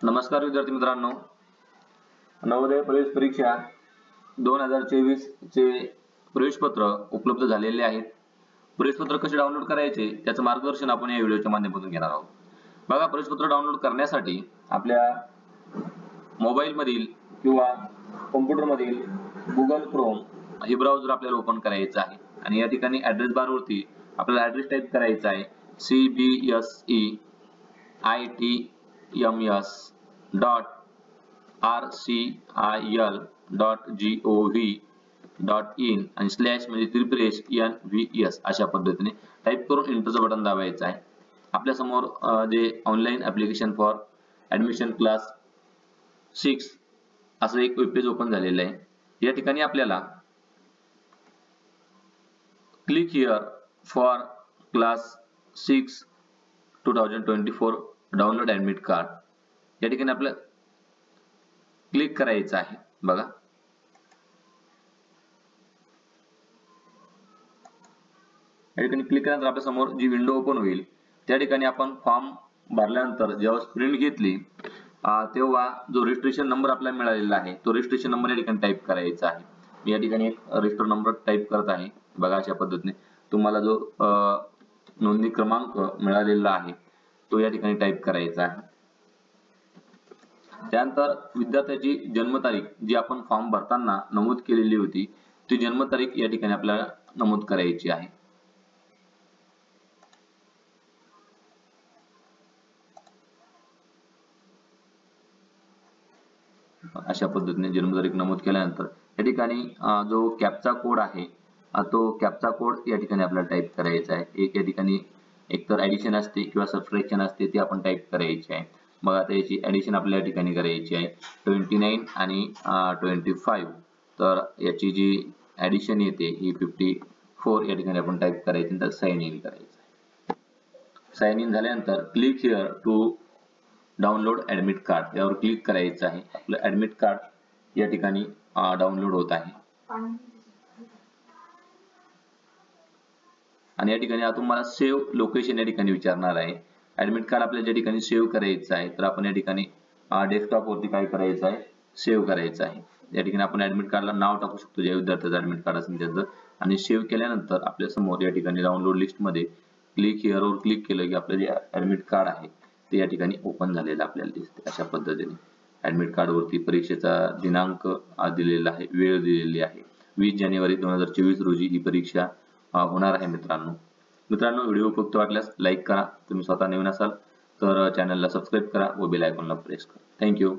नमस्कार विद्यार्थी मित्रांनो, नवोदय प्रवेश परीक्षा 2024 चे प्रवेशपत्र उपलब्ध झालेले आहेत. प्रवेशपत्र कसे डाउनलोड करायचे त्याचं मार्गदर्शन आपण या व्हिडिओच्या माध्यमातून घेणार आहोत. बघा, प्रवेशपत्र डाउनलोड करण्यासाठी आपल्या मोबाईल मधील किंवा कॉम्प्युटर मधील Google Chrome हे ब्राउझर आपल्याला ओपन करायचं आहे आणि या ठिकाणी ऍड्रेस बार वरती आपल्याला ऍड्रेस टाइप करायचा आहे cbseit.rcil.gov.in आणि स्लॅश म्हणजे त्रिप्रेस nvs अशा पद्धतीने टाइप करून एंटरचं बटन दाबायचं आहे. आपल्या समोर जे online application for admission class 6 असं एक वेब पेज ओपन झालेलं आहे. या ठिकाणी आपल्याला click here for class 6 2024 download admit card या ठिकाणी आपल्याला क्लिक करायचं आहे. बघा, या ठिकाणी क्लिक केल्यानंतर आपल्या समोर जी विंडो ओपन होईल त्या ठिकाणी आपण फॉर्म भरल्यानंतर जेव्हा प्रिंट घेतली तेव्हा जो रजिस्ट्रेशन नंबर आपल्याला मिळालेला आहे तो रजिस्ट्रेशन नंबर या ठिकाणी टाइप करायचा आहे. मी या ठिकाणी एक रजिस्टर नंबर टाइप करत आहे. बघा, अशा पद्धतीने तुम्हाला जो नोंदणी क्रमांक मिळालेला आहे तो या ठिकाणी टाइप करायचा आहे. त्यानंतर विद्यार्थ्याची जन्मतारीख जी आपण फॉर्म भरताना नमूद केलेली होती ती जन्मतारीख या ठिकाणी आपल्याला नमूद करायची आहे. अशा पद्धतीने जन्मतारीख नमूद केल्यानंतर या ठिकाणी जो कॅप्चा कोड आहे तो कॅप्चा कोड या ठिकाणी आपल्याला टाइप करायचा आहे. एक या ठिकाणी एकतर ऍडिशन असते किंवा सबट्रॅक्शन असते ते आपण टाइप करायची आहे. मग आता याची ऍडिशन आपल्याला या ठिकाणी करायची आहे 29 आणि 25. तर याची जी ऍडिशन येते ही 54 या ठिकाणी आपण टाइप करायची नंतर साइन इन करायचं आहे. साइन इन झाल्यानंतर click here to download admit card यावर क्लिक करायचं आहे. आपलं ऍडमिट कार्ड या ठिकाणी डाउनलोड होत आहे आणि या ठिकाणी तुम्हाला सेव्ह लोकेशन या ठिकाणी विचारणार आहे. ऍडमिट कार्ड आपल्याला ज्या ठिकाणी सेव्ह करायचं आहे तर आपण या ठिकाणी डेस्कटॉप वरती काय करायचं आहे, सेव्ह करायचं आहे. या ठिकाणी आपण ऍडमिट कार्डला नाव टाकू शकतो ज्या विद्यार्थ्याचं ऍडमिट कार्ड असेल त्याचं आणि सेव्ह केल्यानंतर आपल्या समोर या ठिकाणी डाउनलोड लिस्ट मध्ये क्लिक हिअर वर क्लिक केलं की आपलं जे ऍडमिट कार्ड आहे ते या ठिकाणी ओपन झालेलं आपल्याला दिसते. अशा पद्धतीने ऍडमिट कार्ड वरती परीक्षेचा दिनांक दिलेला आहे, वेळ दिलेली आहे 20 जानेवारी 2024 रोजी ही परीक्षा होणार आहे. मित्रांनो, व्हिडिओ उपयुक्त वाटल्यास लाईक करा. तुम्ही स्वतः नवीन असाल तर चॅनलला सबस्क्राईब करा व बेल आयकॉनला प्रेस करा. थँक्यू.